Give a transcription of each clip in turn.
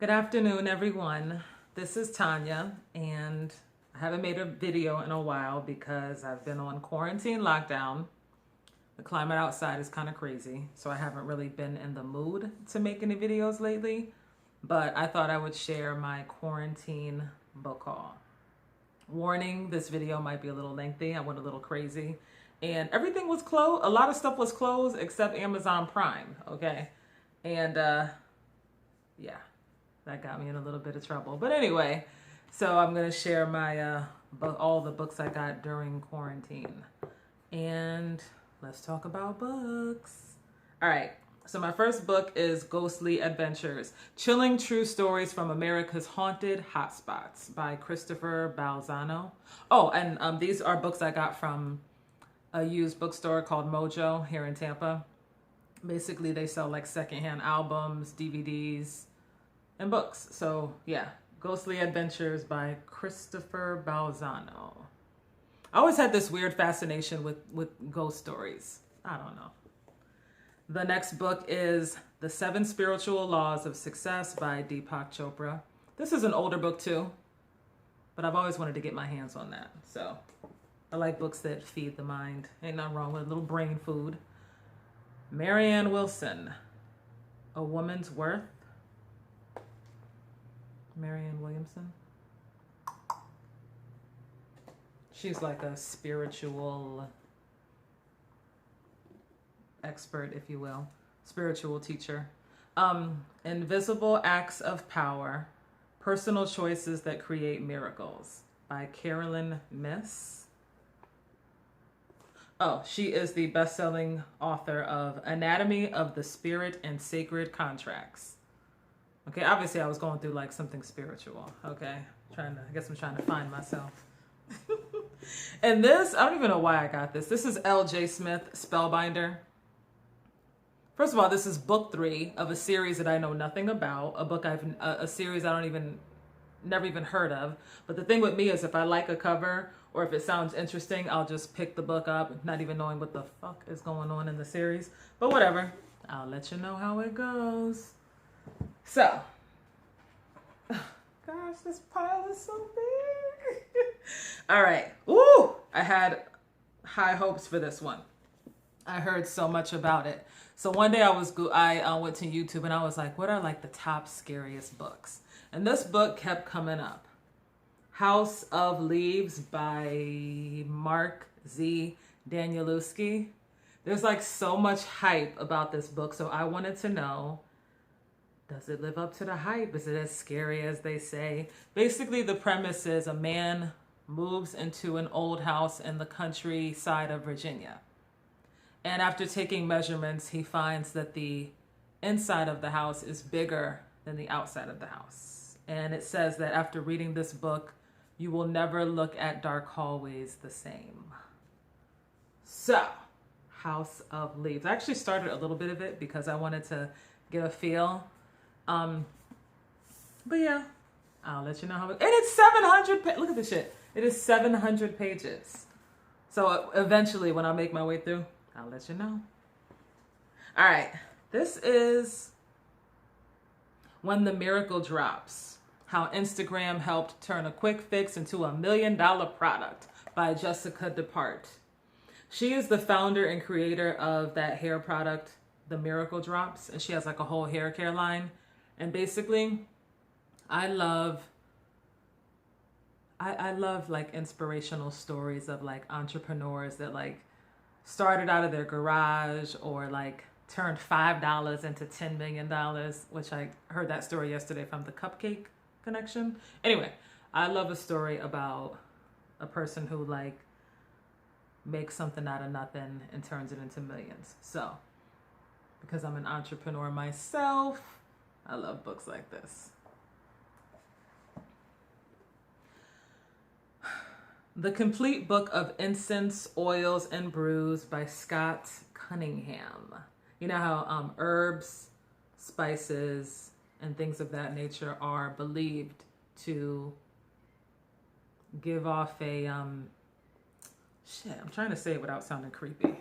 Good afternoon, everyone. This is Tanya, and I haven't made a video in a while because I've been on quarantine lockdown. The climate outside is kind of crazy, so I haven't really been in the mood to make any videos lately, but I thought I would share my quarantine book haul. Warning, this video might be a little lengthy. I went a little crazy, and everything was closed. A lot of stuff was closed except Amazon Prime, okay? And yeah, that got me in a little bit of trouble. But anyway, so I'm going to share my all the books I got during quarantine. And let's talk about books. All right. So my first book is Ghostly Adventures: Chilling True Stories from America's Haunted Hotspots by Christopher Balzano. Oh, and these are books I got from a used bookstore called Mojo here in Tampa. Basically, they sell like secondhand albums, DVDs, and books. So yeah, Ghostly Adventures by Christopher Balzano. I always had this weird fascination with ghost stories. I don't know. The next book is The 7 Spiritual Laws of Success by Deepak Chopra. This is an older book too, but I've always wanted to get my hands on that. So I like books that feed the mind. Ain't nothing wrong with a little brain food. Marianne Wilson, A Woman's Worth. Marianne Williamson. She's like a spiritual expert, if you will, spiritual teacher. Invisible Acts of Power, Personal Choices That Create Miracles by Carolyn Miss. Oh, she is the best-selling author of Anatomy of the Spirit and Sacred Contracts. Okay, obviously I was going through like something spiritual. Okay, I guess I'm trying to find myself. And this, I don't even know why I got this. This is L.J. Smith, Spellbinder. First of all, this is book 3 of a series that I know nothing about. A series I never even heard of. But the thing with me is if I like a cover or if it sounds interesting, I'll just pick the book up, not even knowing what the fuck is going on in the series. But whatever, I'll let you know how it goes. So, gosh, this pile is so big. All right. Ooh, I had high hopes for this one. I heard so much about it. So one day I went to YouTube and I was like, what are like the top scariest books? And this book kept coming up. House of Leaves by Mark Z. Danielewski. There's like so much hype about this book. So I wanted to know, does it live up to the hype? Is it as scary as they say? Basically, the premise is a man moves into an old house in the countryside of Virginia. And after taking measurements, he finds that the inside of the house is bigger than the outside of the house. And it says that after reading this book, you will never look at dark hallways the same. So, House of Leaves. I actually started a little bit of it because I wanted to get a feel. But yeah, I'll let you know how it, and it's 700, look at this shit. It is 700 pages. So eventually when I make my way through, I'll let you know. All right, this is When the Miracle Drops: How Instagram Helped Turn a Quick Fix into $1 million Product by Jessica Depart. She is the founder and creator of that hair product, The Miracle Drops, and she has like a whole hair care line. And basically, I love like inspirational stories of like entrepreneurs that like started out of their garage or like turned $5 into $10 million, which I heard that story yesterday from the Cupcake Connection. Anyway, I love a story about a person who like makes something out of nothing and turns it into millions. So, because I'm an entrepreneur myself, I love books like this. The Complete Book of Incense, Oils, and Brews by Scott Cunningham. You know how herbs, spices, and things of that nature are believed to give off a, I'm trying to say it without sounding creepy.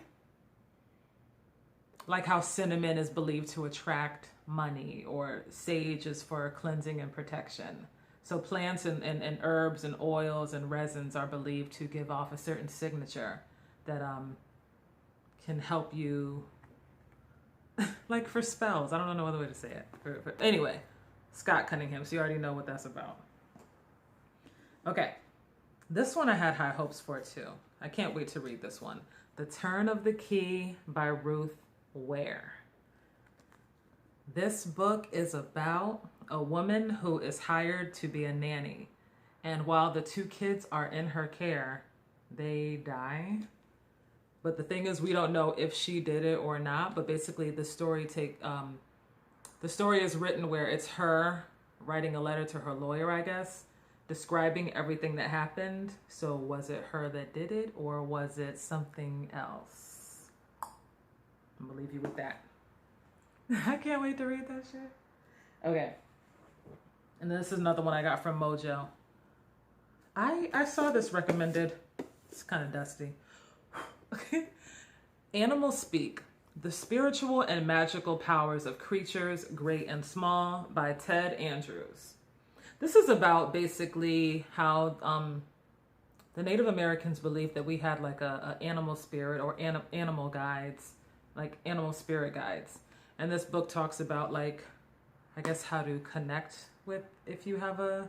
like how cinnamon is believed to attract money, or sage is for cleansing and protection. So plants and herbs and oils and resins are believed to give off a certain signature that can help you, like for spells. I don't know no other way to say it. Anyway, Scott Cunningham, so you already know what that's about. Okay, this one I had high hopes for too. I can't wait to read this one. The Turn of the Key by Ruth Ware. This book is about a woman who is hired to be a nanny. And while the two kids are in her care, they die. But the thing is, we don't know if she did it or not. But basically, the story is written where it's her writing a letter to her lawyer, I guess, describing everything that happened. So was it her that did it, or was it something else? I'm gonna leave you with that. I can't wait to read that shit. Okay. And this is another one I got from Mojo. I saw this recommended. It's kind of dusty. Animal Speak: The Spiritual and Magical Powers of Creatures, Great and Small by Ted Andrews. This is about basically how the Native Americans believed that we had like a animal spirit, or animal guides, like animal spirit guides. And this book talks about, like, I guess how to connect with, if you have a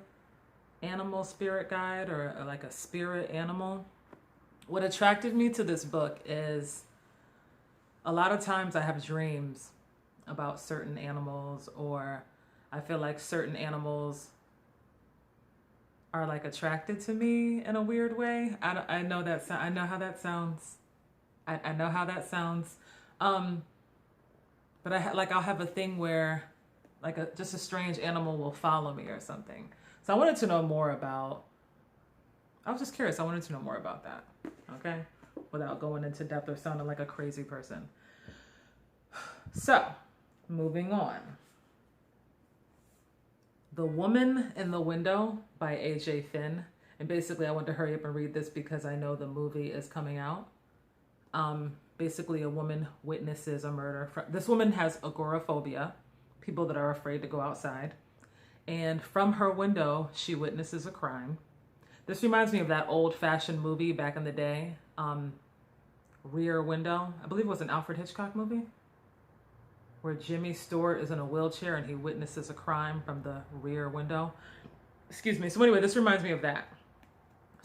animal spirit guide, or like a spirit animal. What attracted me to this book is a lot of times I have dreams about certain animals, or I feel like certain animals are like attracted to me in a weird way. I know how that sounds. I know how that sounds. But I'll have a thing where like just a strange animal will follow me or something. So I wanted to know more about, I was just curious. I wanted to know more about that. Okay. Without going into depth or sounding like a crazy person. So moving on. The Woman in the Window by A.J. Finn. And basically I want to hurry up and read this because I know the movie is coming out. Basically a woman witnesses a murder. This woman has agoraphobia, people that are afraid to go outside. And from her window, she witnesses a crime. This reminds me of that old-fashioned movie back in the day, Rear Window. I believe it was an Alfred Hitchcock movie, where Jimmy Stewart is in a wheelchair and he witnesses a crime from the rear window. Excuse me. So anyway, this reminds me of that.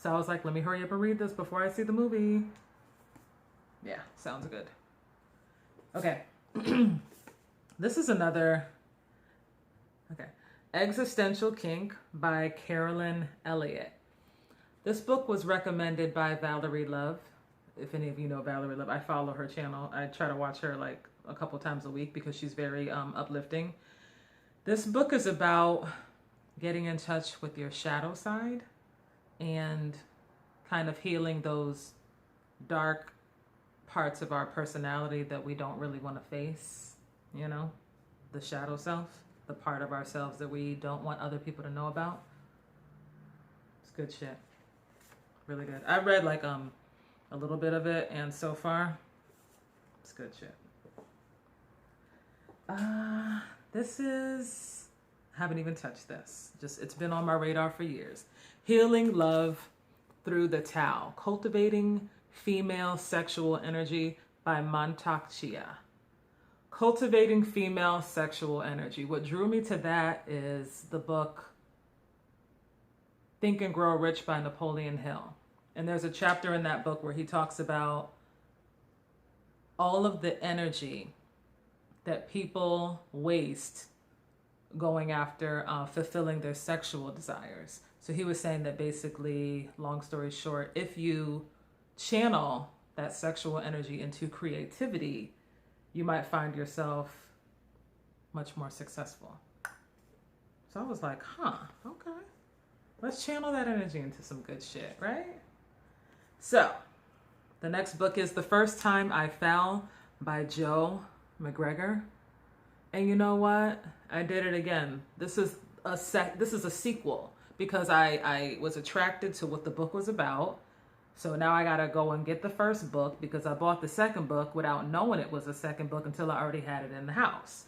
So I was like, let me hurry up and read this before I see the movie. Yeah, sounds good. Okay. This is another, Existential Kink by Carolyn Elliott. This book was recommended by Valerie Love. If any of you know Valerie Love, I follow her channel. I try to watch her like a couple times a week because she's very uplifting. This book is about getting in touch with your shadow side and kind of healing those dark parts of our personality that we don't really want to face, you know, the shadow self, the part of ourselves that we don't want other people to know about. It's good shit. Really good. I read like a little bit of it, and so far it's good shit. This is, haven't even touched this. It's been on my radar for years. Healing Love Through the Tao. Cultivating Female Sexual Energy by Mantak Chia. Cultivating Female Sexual Energy. What drew me to that is the book Think and Grow Rich by Napoleon Hill. And there's a chapter in that book where he talks about all of the energy that people waste going after fulfilling their sexual desires. So he was saying that basically, long story short, if you channel that sexual energy into creativity, you might find yourself much more successful. So I was like, okay. Let's channel that energy into some good shit, right? So the next book is The First Time I Fell by Joe McGregor. And you know what? I did it again. This is a sequel because I was attracted to what the book was about. So now I gotta go and get the first book because I bought the second book without knowing it was a second book until I already had it in the house.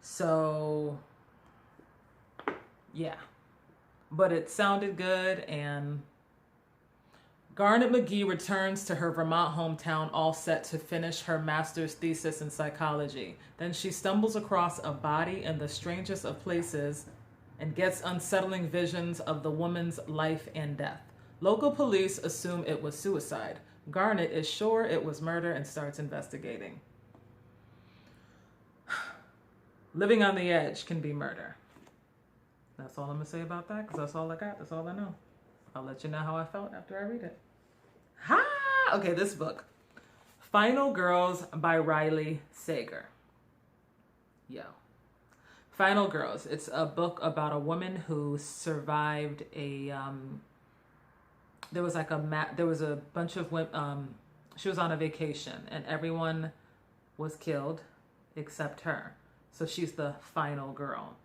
So yeah, but it sounded good. And Garnet McGee returns to her Vermont hometown all set to finish her master's thesis in psychology. Then she stumbles across a body in the strangest of places and gets unsettling visions of the woman's life and death. Local police assume it was suicide. Garnet is sure it was murder and starts investigating. Living on the edge can be murder. That's all I'm going to say about that, because that's all I got. That's all I know. I'll let you know how I felt after I read it. Ha! Okay, this book. Final Girls by Riley Sager. Yo. Final Girls. It's a book about a woman who survived a... there was a bunch of women... she was on a vacation, and everyone was killed except her. So she's the final girl.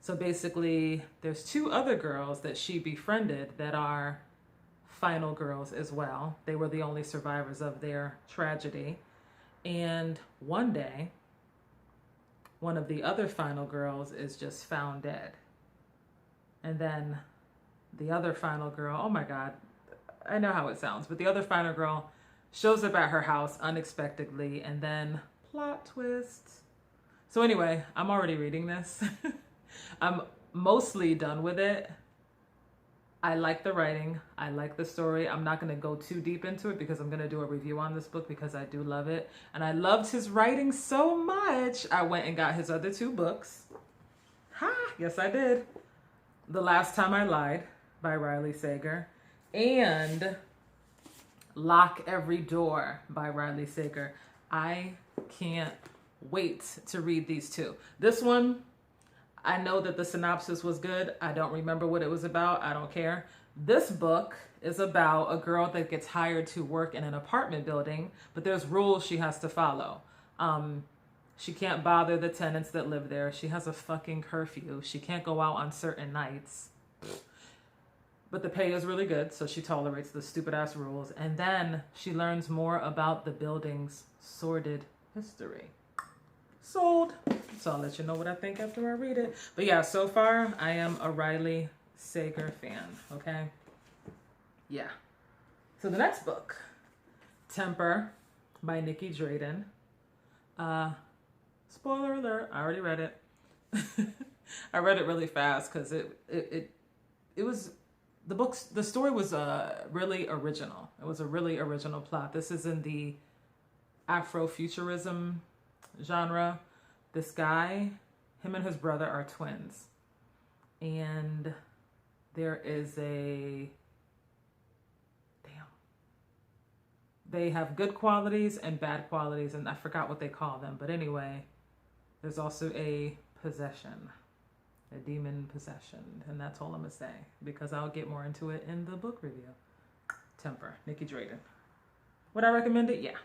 So basically, there's two other girls that she befriended that are final girls as well. They were the only survivors of their tragedy. And one day, one of the other final girls is just found dead. And then the other final girl, oh my God, I know how it sounds, but the other final girl shows up at her house unexpectedly, and then plot twist. So anyway, I'm already reading this. I'm mostly done with it. I like the writing. I like the story. I'm not going to go too deep into it because I'm going to do a review on this book because I do love it. And I loved his writing so much. I went and got his other two books. Ha! Yes, I did. The Last Time I Lied by Riley Sager and Lock Every Door by Riley Sager. I can't wait to read these two. This one, I know that the synopsis was good. I don't remember what it was about. I don't care. This book is about a girl that gets hired to work in an apartment building, but there's rules she has to follow. She can't bother the tenants that live there. She has a fucking curfew. She can't go out on certain nights. But the pay is really good, so she tolerates the stupid ass rules. And then she learns more about the building's sordid history. Sold. So I'll let you know what I think after I read it. But yeah, so far I am a Riley Sager fan, okay? Yeah. So the next book, Temper by Nikki Drayden. Spoiler alert, I already read it. I read it really fast because it was, the story was really original. It was a really original plot. This is in the Afrofuturism genre. This guy, him and his brother are twins. And there is they have good qualities and bad qualities, and I forgot what they call them. But anyway, there's also a possession, a demon possession. And that's all I'm going to say, because I'll get more into it in the book review. Temper, Nikki Drayden. Would I recommend it? Yeah.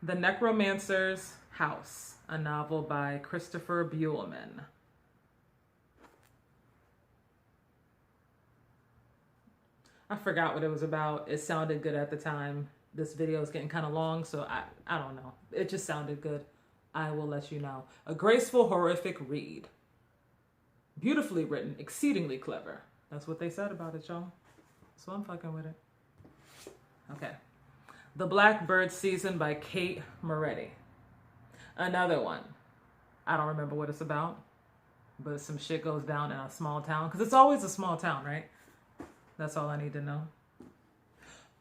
The Necromancers House, a novel by Christopher Buehlman. I forgot what it was about. It sounded good at the time. This video is getting kind of long, so I don't know. It just sounded good. I will let you know. A graceful, horrific read. Beautifully written, exceedingly clever. That's what they said about it, y'all. So I'm fucking with it. Okay. The Blackbird Season by Kate Moretti. Another one. I don't remember what it's about, but some shit goes down in a small town. Because it's always a small town, right? That's all I need to know.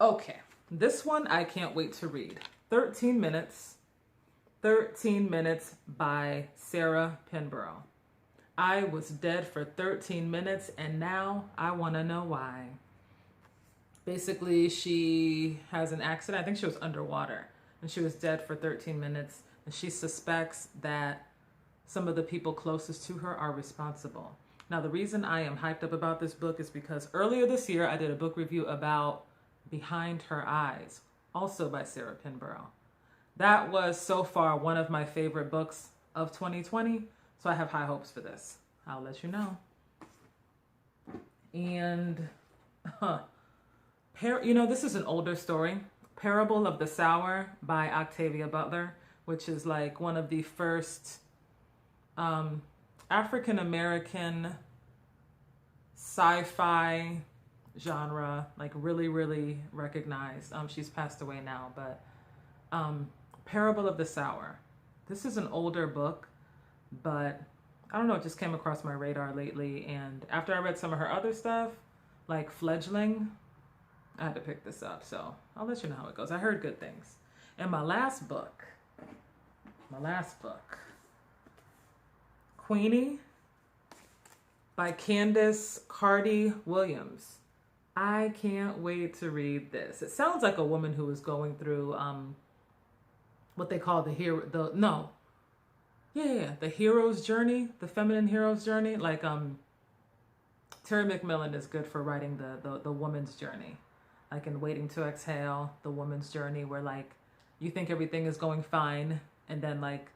Okay. This one I can't wait to read. 13 Minutes. 13 Minutes by Sarah Pinborough. I was dead for 13 minutes and now I want to know why. Basically, she has an accident. I think she was underwater and she was dead for 13 minutes. And she suspects that some of the people closest to her are responsible. Now, the reason I am hyped up about this book is because earlier this year, I did a book review about Behind Her Eyes, also by Sarah Pinborough. That was so far one of my favorite books of 2020. So I have high hopes for this. I'll let you know. And This is an older story. Parable of the Sower by Octavia Butler, which is like one of the first African American sci-fi genre, like really, really recognized. She's passed away now, but Parable of the Sower. This is an older book, but I don't know, it just came across my radar lately. And after I read some of her other stuff, like Fledgling, I had to pick this up. So I'll let you know how it goes. I heard good things. And my last book, Queenie by Candace Carty-Williams. I can't wait to read this. It sounds like a woman who is going through what they call the hero's journey, the feminine hero's journey. Like Terry McMillan is good for writing the woman's journey, like in Waiting to Exhale, the woman's journey, where like you think everything is going fine, and then like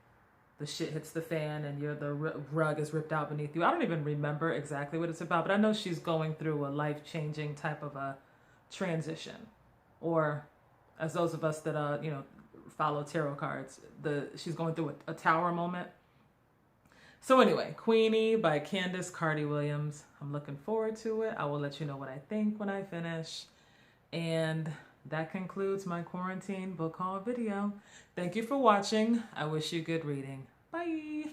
the shit hits the fan and the rug is ripped out beneath you. I don't even remember exactly what it's about, but I know she's going through a life-changing type of a transition. Or as those of us that, follow tarot cards, she's going through a tower moment. So anyway, Queenie by Candace Carty-Williams. I'm looking forward to it. I will let you know what I think when I finish. And that concludes my quarantine book haul video. Thank you for watching. I wish you good reading. Bye.